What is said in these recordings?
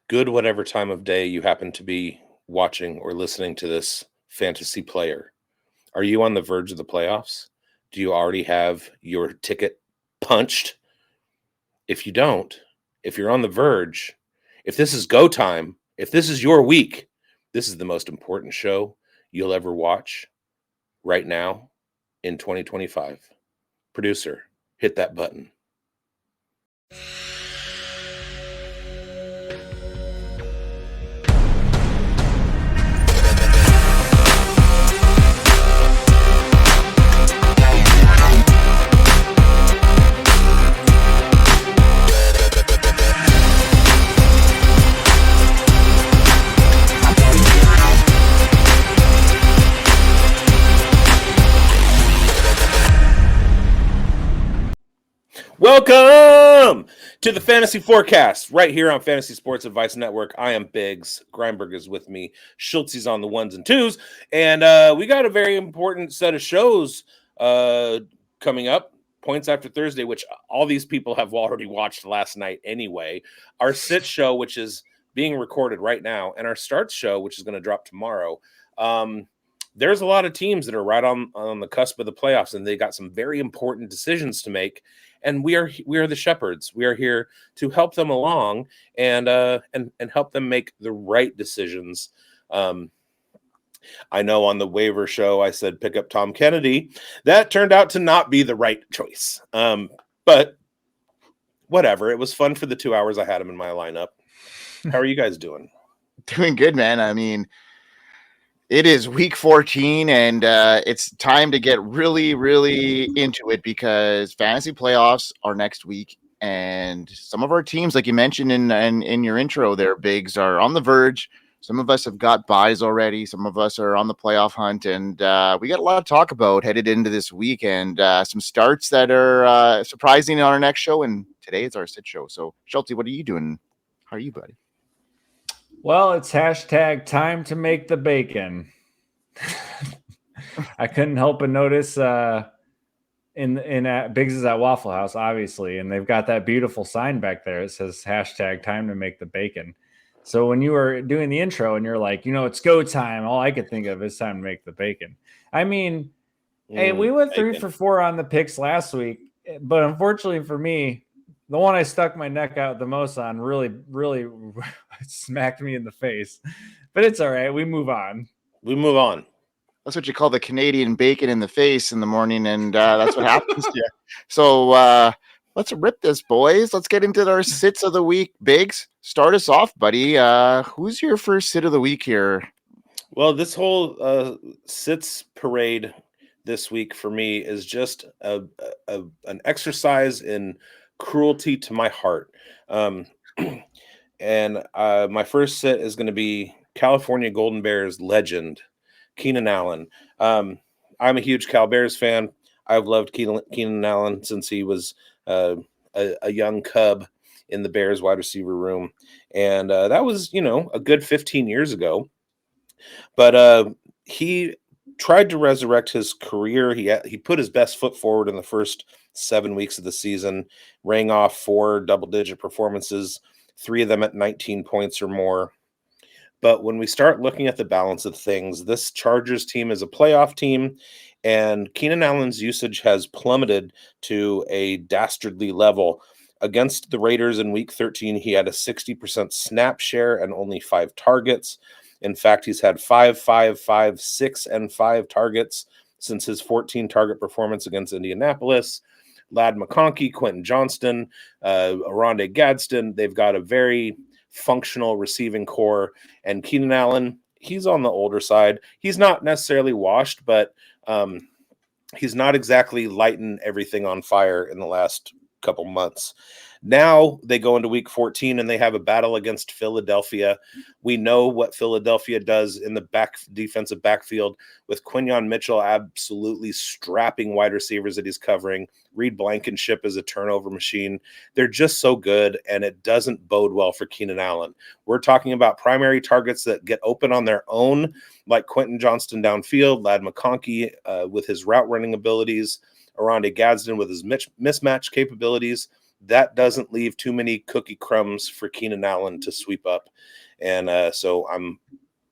Good whatever time of day you happen to be watching or listening to this fantasy player. Are you on the verge of the playoffs? Do you already have your ticket punched? If you don't, if you're on the verge, if this is go time, if this is your week, this is the most important show you'll ever watch right now in 2025. Producer, hit that button. Welcome to the Fantasy Forecast right here on Fantasy Sports Advice Network. I am Bigz. Grindberg is with me. Schultzy's on the ones and twos. And we got a very important set of shows coming up. Points After Thursday, which all these people have already watched last night anyway. Our sit show, which is being recorded right now. And our starts show, which is going to drop tomorrow. There's a lot of teams that are right on the cusp of the playoffs, and they got some very important decisions to make. And we are the shepherds. We are here to help them along and help them make the right decisions. I know on the waiver show I said pick up Tom Kennedy. That turned out to not be the right choice. But whatever. It was fun for the 2 hours I had him in my lineup. How are you guys doing? Doing good, man. I mean, it is week 14, and it's time to get really, really into it because fantasy playoffs are next week, and some of our teams, like you mentioned in your intro there, Biggs, are on the verge. Some of us have got buys already. Some of us are on the playoff hunt, and we got a lot to talk about headed into this week, and some starts that are surprising on our next show, and today is our sit show. So, Schultzy, what are you doing? How are you, buddy? Well, it's hashtag time to make the bacon. I couldn't help but notice in Biggs is at Waffle House, obviously, and they've got that beautiful sign back there. It says hashtag time to make the bacon. So when you were doing the intro and you're like, it's go time, all I could think of is time to make the bacon. I mean, hey, we went 3 for 4 on the picks last week, but unfortunately for me, the one I stuck my neck out the most on really, really smacked me in the face. But it's all right. We move on. That's what you call the Canadian bacon in the face in the morning, and that's what happens to you. So let's rip this, boys. Let's get into our sits of the week. Biggs, start us off, buddy. Who's your first sit of the week here? Well, this whole sits parade this week for me is just an exercise in cruelty to my heart. And my first sit is going to be California Golden Bears legend, Keenan Allen. I'm a huge Cal Bears fan. I've loved Keenan Allen since he was a young cub in the Bears wide receiver room. And that was, a good 15 years ago. But he tried to resurrect his career. He put his best foot forward in the first 7 weeks of the season, rang off 4 double-digit performances, 3 of them at 19 points or more. But when we start looking at the balance of things, this Chargers team is a playoff team, and Keenan Allen's usage has plummeted to a dastardly level. Against the Raiders in Week 13, he had a 60% snap share and only 5 targets. In fact, he's had 5, 5, 5, 6, and 5 targets since his 14-target performance against Indianapolis. Ladd McConkey, Quentin Johnston, Aronde Gadsden, they've got a very functional receiving core. And Keenan Allen, he's on the older side. He's not necessarily washed, but he's not exactly lighting everything on fire in the last couple months. Now they go into week 14 and they have a battle against Philadelphia. We know what Philadelphia does in the defensive backfield with Quinyon Mitchell absolutely strapping wide receivers that he's covering. Reed Blankenship is a turnover machine. They're just so good, and it doesn't bode well for Keenan Allen. We're talking about primary targets that get open on their own, like Quentin Johnston downfield, Ladd McConkey with his route running abilities, Oronde Gadsden with his mismatch capabilities, that doesn't leave too many cookie crumbs for Keenan Allen to sweep up. And so I'm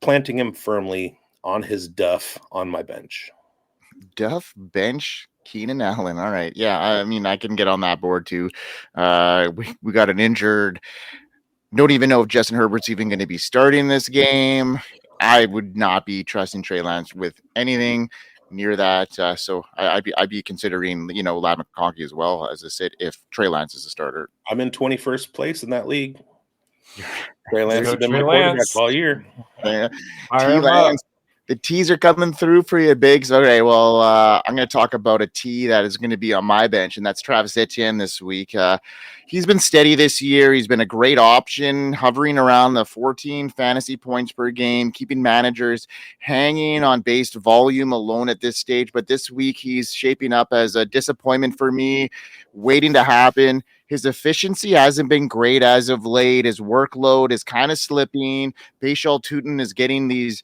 planting him firmly on his duff on my bench. Duff bench Keenan Allen. All right. Yeah. I mean, I can get on that board too. We got an injured. Don't even know if Justin Herbert's even going to be starting this game. I would not be trusting Trey Lance with anything near that. So I'd be considering, Ladd McConkey as well as a sit if Trey Lance is a starter. I'm in 21st place in that league. Trey Lance has been my Trey quarterback Lance. all year. T Lance. The T's are coming through for you, Bigz. Okay, well, I'm going to talk about a T that is going to be on my bench, and that's Travis Etienne this week. He's been steady this year. He's been a great option, hovering around the 14 fantasy points per game, keeping managers hanging on base volume alone at this stage. But this week, he's shaping up as a disappointment for me, waiting to happen. His efficiency hasn't been great as of late. His workload is kind of slipping. Bashal Tutin is getting these,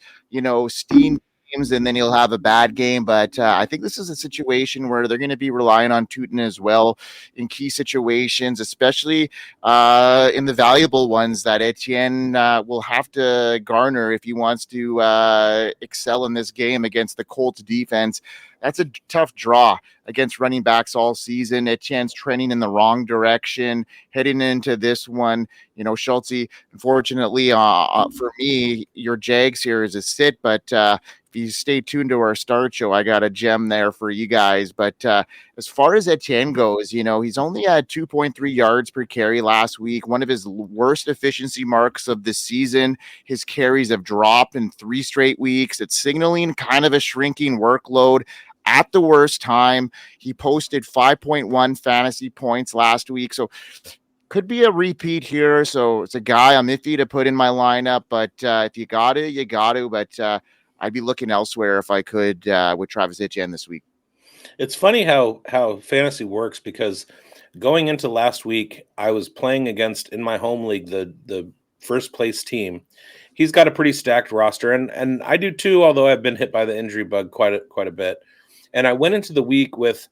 steam games, and then he'll have a bad game. But I think this is a situation where they're going to be relying on Tutin as well in key situations, especially in the valuable ones that Etienne will have to garner if he wants to excel in this game against the Colts defense. That's a tough draw against running backs all season. Etienne's trending in the wrong direction heading into this one. Schultzy, unfortunately, for me, your Jags here is a sit, but if you stay tuned to our start show, I got a gem there for you guys. But as far as Etienne goes, he's only had 2.3 yards per carry last week, one of his worst efficiency marks of the season. His carries have dropped in 3 straight weeks. It's signaling kind of a shrinking workload at the worst time. He posted 5.1 fantasy points last week, so could be a repeat here. So it's a guy I'm iffy to put in my lineup, but if you got to, you got to. But I'd be looking elsewhere if I could with Travis Etienne this week. It's funny how fantasy works, because going into last week, I was playing against, in my home league, the first place team. He's got a pretty stacked roster, and I do too, although I've been hit by the injury bug quite a bit. And I went into the week with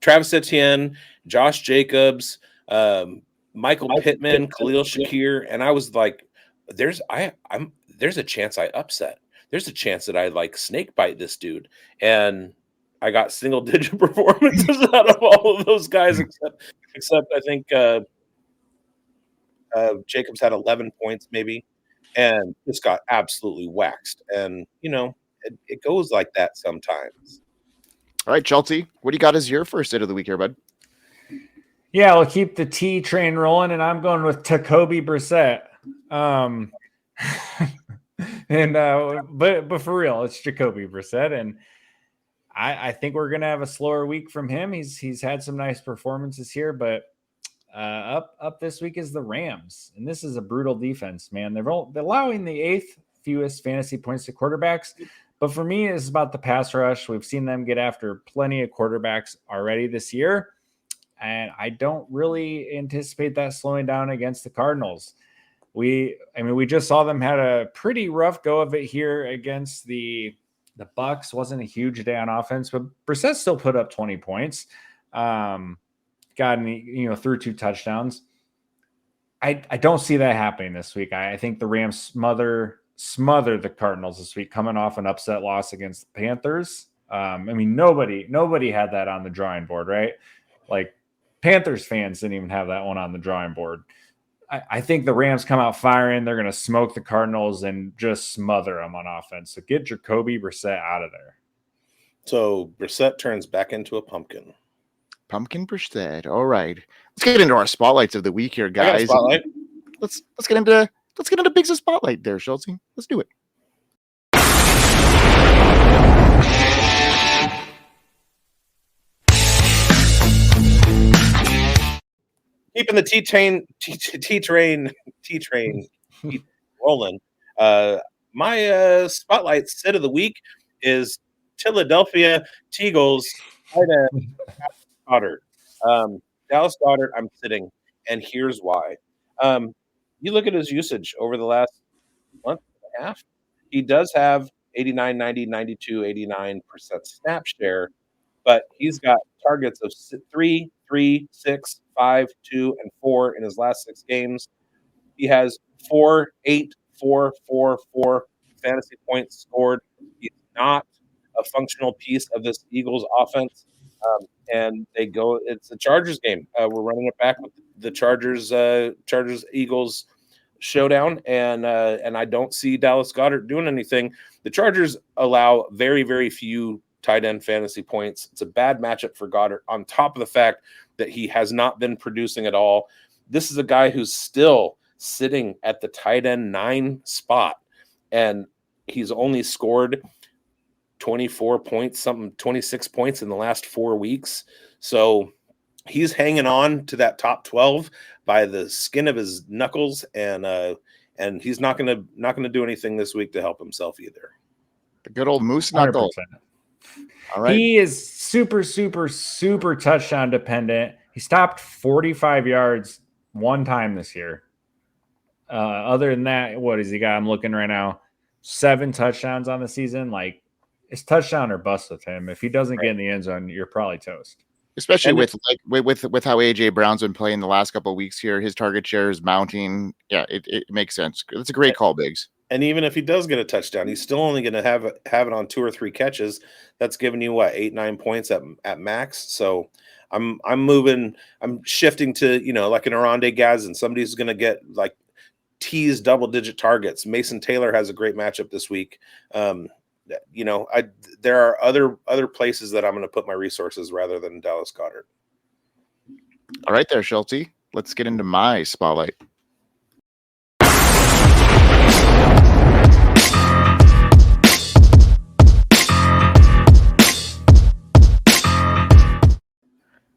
Travis Etienne, Josh Jacobs, Michael Pittman, Khalil Shakir, and I was like, "There's a chance I upset. There's a chance that I snake bite this dude." And I got single digit performances out of all of those guys, except I think Jacobs had 11 points maybe, and just got absolutely waxed. And it goes like that sometimes. All right, Schultzy, what do you got as your first sit of the week here, bud? Yeah, we'll keep the T train rolling, and I'm going with Jacoby Brissett. But for real, it's Jacoby Brissett, and I think we're gonna have a slower week from him. He's had some nice performances here, but up this week is the Rams, and this is a brutal defense, man. They're allowing the 8th fewest fantasy points to quarterbacks. But for me, it's about the pass rush. We've seen them get after plenty of quarterbacks already this year, and I don't really anticipate that slowing down against the Cardinals. We just saw them had a pretty rough go of it here against the Bucs. Wasn't a huge day on offense, but Brissett still put up 20 points. Threw 2 touchdowns. I don't see that happening this week. I think the Rams smother the Cardinals this week, coming off an upset loss against the Panthers. Nobody had that on the drawing board, right? Panthers fans didn't even have that one on the drawing board. I think the Rams come out firing. They're going to smoke the Cardinals and just smother them on offense. So get Jacoby Brissett out of there. So Brissett turns back into a pumpkin. Pumpkin Brissett. All right. Let's get into our spotlights of the week here, guys. Spotlight. Let's get into Big's spotlight there, Schultzy. Let's do it. Keeping the T train rolling. My spotlight sit of the week is Philadelphia Eagles tight end Goedert. Dallas Goedert, I'm sitting, and here's why. You look at his usage over the last month and a half. He does have 89, 90, 92, 89% snap share, but he's got targets of 3, 3, 6, 5, 2, and 4 in his last 6 games. He has 4, 8, 4, 4, 4 fantasy points scored. He's not a functional piece of this Eagles offense. And it's a Chargers game. We're running it back with the Chargers Eagles showdown, and I don't see Dallas Goedert doing anything. The Chargers allow very, very few tight end fantasy points. It's a bad matchup for Goedert, on top of the fact that he has not been producing at all. This is a guy who's still sitting at the tight end 9 spot, and he's only scored 24 points, 26 points in the last 4 weeks. So he's hanging on to that top 12 by the skin of his knuckles, and he's not gonna do anything this week to help himself either. The good old moose knuckle. 100%. All right. He is super, super, super touchdown dependent. He stopped 45 yards one time this year. Other than that, what has he got? I'm looking right now. 7 touchdowns on the season. Like, it's touchdown or bust with him. If he doesn't get in the end zone, you're probably toast. Especially with how AJ Brown's been playing the last couple of weeks here, his target share is mounting. Yeah, it makes sense. It's a great call, Bigz. And even if he does get a touchdown, he's still only going to have it on 2 or 3 catches. That's giving you 8-9 points at max. So I'm shifting to like an Oronde Gazin. Somebody's going to get like teased double-digit targets. Mason Taylor has a great matchup this week. There are other places that I'm going to put my resources rather than Dallas Goedert. All right there, Schultzy. Let's get into my spotlight.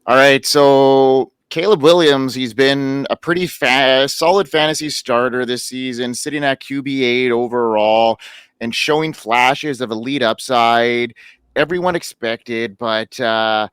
All right, so Caleb Williams, he's been a pretty solid fantasy starter this season, sitting at QB8 overall and showing flashes of elite upside. Everyone expected, but the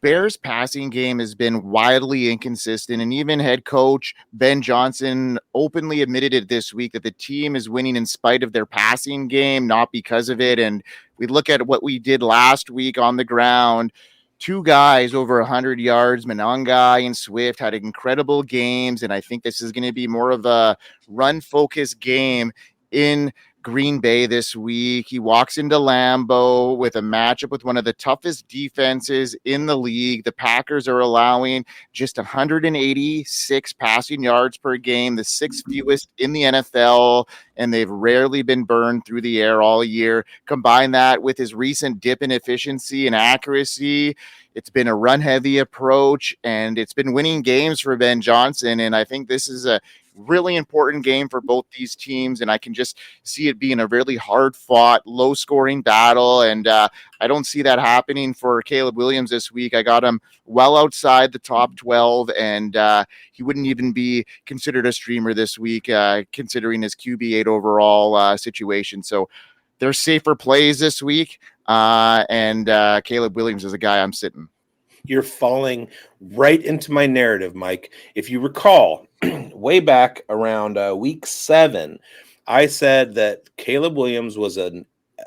Bears' passing game has been wildly inconsistent, and even head coach Ben Johnson openly admitted it this week that the team is winning in spite of their passing game, not because of it. And we look at what we did last week on the ground. 2 guys over 100 yards, Monangai and Swift, had incredible games, and I think this is going to be more of a run-focused game in Green Bay this week. He walks into Lambeau with a matchup with one of the toughest defenses in the league. The Packers are allowing just 186 passing yards per game, the 6th fewest in the NFL, and they've rarely been burned through the air all year. Combine that with his recent dip in efficiency and accuracy. It's been a run-heavy approach, and it's been winning games for Ben Johnson, and I think this is a really important game for both these teams, and I can just see it being a really hard-fought, low-scoring battle, and I don't see that happening for Caleb Williams this week. I got him well outside the top 12, and he wouldn't even be considered a streamer this week, considering his QB8 overall situation. So there's safer plays this week, and Caleb Williams is a guy I'm sitting. You're falling right into my narrative, Mike. If you recall, way back around week 7, I said that Caleb Williams was a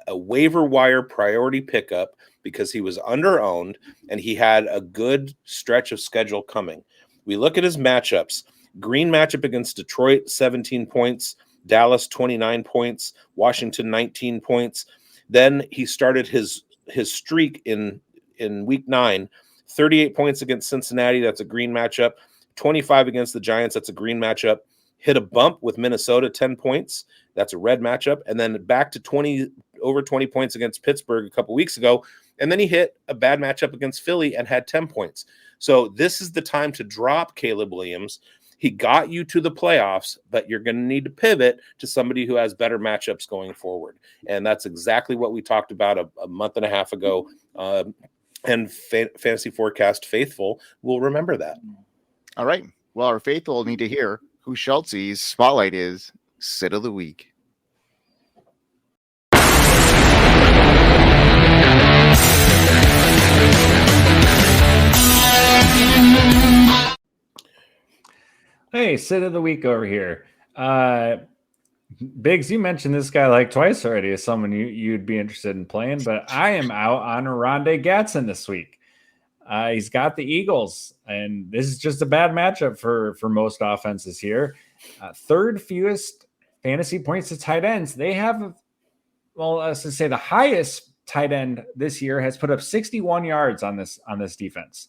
waiver wire priority pickup because he was underowned and he had a good stretch of schedule coming. We look at his matchups. Green matchup against Detroit, 17 points. Dallas, 29 points. Washington, 19 points. Then he started his streak in week 9. 38 points against Cincinnati. That's a green matchup. 25 against the Giants. That's a green matchup. Hit a bump with Minnesota, 10 points. That's a red matchup. And then back to over 20 points against Pittsburgh a couple weeks ago. And then he hit a bad matchup against Philly and had 10 points. So this is the time to drop Caleb Williams. He got you to the playoffs, but you're going to need to pivot to somebody who has better matchups going forward. And that's exactly what we talked about a month and a half ago. And Fantasy Forecast faithful will remember that. All right. Well, our faithful need to hear who Schultzy's spotlight is. Sit of the week. Hey, sit of the week over here. Biggs, you mentioned this guy like twice already as someone you'd be interested in playing, but I am out on Rondé Gatson this week. He's got the Eagles, and this is just a bad matchup for most offenses here. Third fewest fantasy points to tight ends. They have, let's just say the highest tight end this year has put up 61 yards on this defense.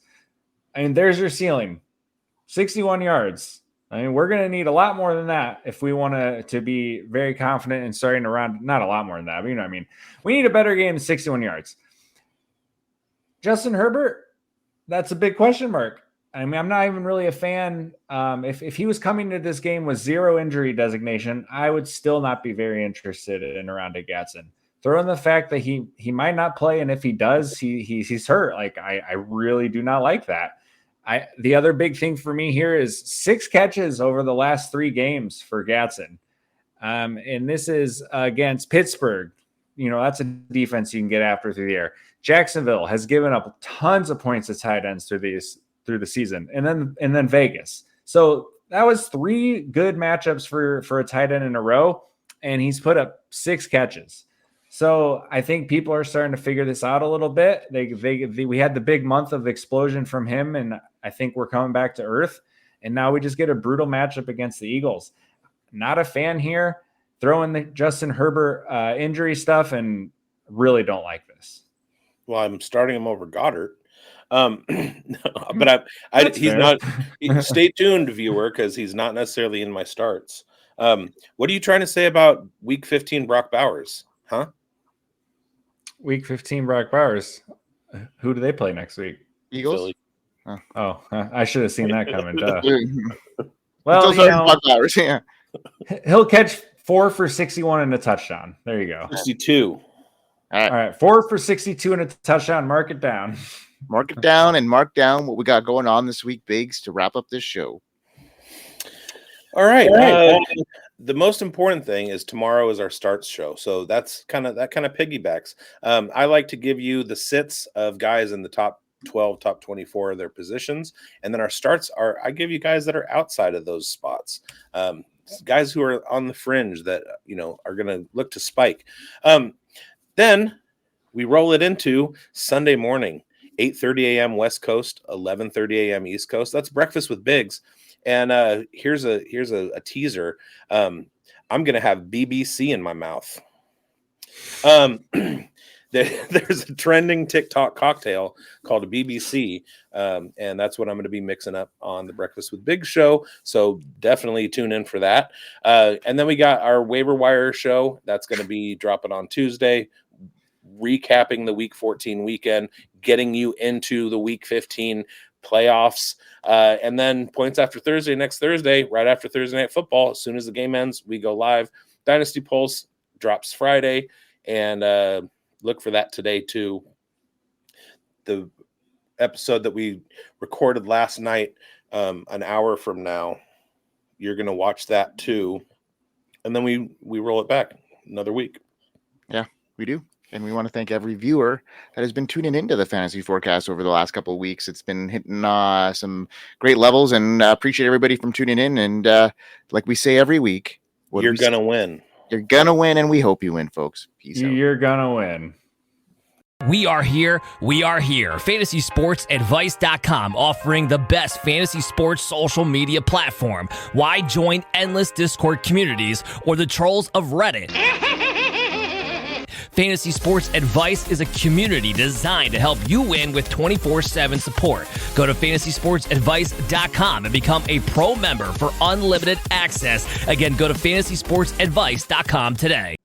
I mean, there's your ceiling, 61 yards. I mean, we're going to need a lot more than that if we want to be very confident in starting around. Not a lot more than that, but you know what I mean. We need a better game than 61 yards. Justin Herbert, that's a big question mark. I mean, I'm not even really a fan. If he was coming to this game with 0 injury designation, I would still not be very interested in Rondé Gatson. Throw in the fact that he might not play, and if he does, he's hurt. Like I really do not like that. The other big thing for me here is 6 catches over the last 3 games for Gatson. And this is against Pittsburgh. You know, that's a defense you can get after through the air. Jacksonville has given up tons of points to tight ends through the season, and then Vegas. So that was 3 good matchups for a tight end in a row, and he's put up 6 catches. So I think people are starting to figure this out a little bit. We had the big month of explosion from him, and I think we're coming back to earth. And now we just get a brutal matchup against the Eagles. Not a fan here. Throw in the Justin Herbert injury stuff, and really don't like this. Well, I'm starting him over Goedert. But he's not. Stay tuned, viewer, because he's not necessarily in my starts. What are you trying to say about Week 15 Brock Bowers? Huh? Week 15 Brock Bowers. Who do they play next week? Eagles. Philly. Oh, I should have seen that coming. Well, Brock Bowers, yeah. He'll catch 4 for 61 and a touchdown. There you go. 62. All right. 4 for 62 and a touchdown. Mark it down. Mark it down and mark down what we got going on this week, Biggs, to wrap up this show. All right. The most important thing is tomorrow is our starts show. So that kind of piggybacks. I like to give you the sits of guys in the top 12, top 24 of their positions. And then our starts I give you guys that are outside of those spots. Guys who are on the fringe that, are going to look to spike. Then we roll it into Sunday morning, 8:30 a.m. West Coast, 11:30 a.m. East Coast. That's Breakfast with Bigz. And here's a teaser. I'm going to have BBC in my mouth. There's a trending TikTok cocktail called a BBC, and that's what I'm going to be mixing up on the Breakfast with Bigz show. So definitely tune in for that. And then we got our waiver wire show that's going to be dropping on Tuesday, recapping the Week 14 weekend, getting you into the Week 15 playoffs, and then points after Thursday, next Thursday, right after Thursday Night Football. As soon as the game ends, we go live. Dynasty Pulse drops Friday, and look for that today too. The episode that we recorded last night, an hour from now, you're going to watch that too, and then we roll it back another week. Yeah, we do. And we want to thank every viewer that has been tuning into the Fantasy Forecast over the last couple of weeks. It's been hitting some great levels, and appreciate everybody from tuning in. And like we say every week, you're going to win. You're going to win, and we hope you win, folks. Peace out. You're going to win. We are here. We are here. FantasySportsAdvice.com, offering the best fantasy sports social media platform. Why join endless Discord communities or the trolls of Reddit? Fantasy Sports Advice is a community designed to help you win with 24/7 support. Go to FantasySportsAdvice.com and become a pro member for unlimited access. Again, go to FantasySportsAdvice.com today.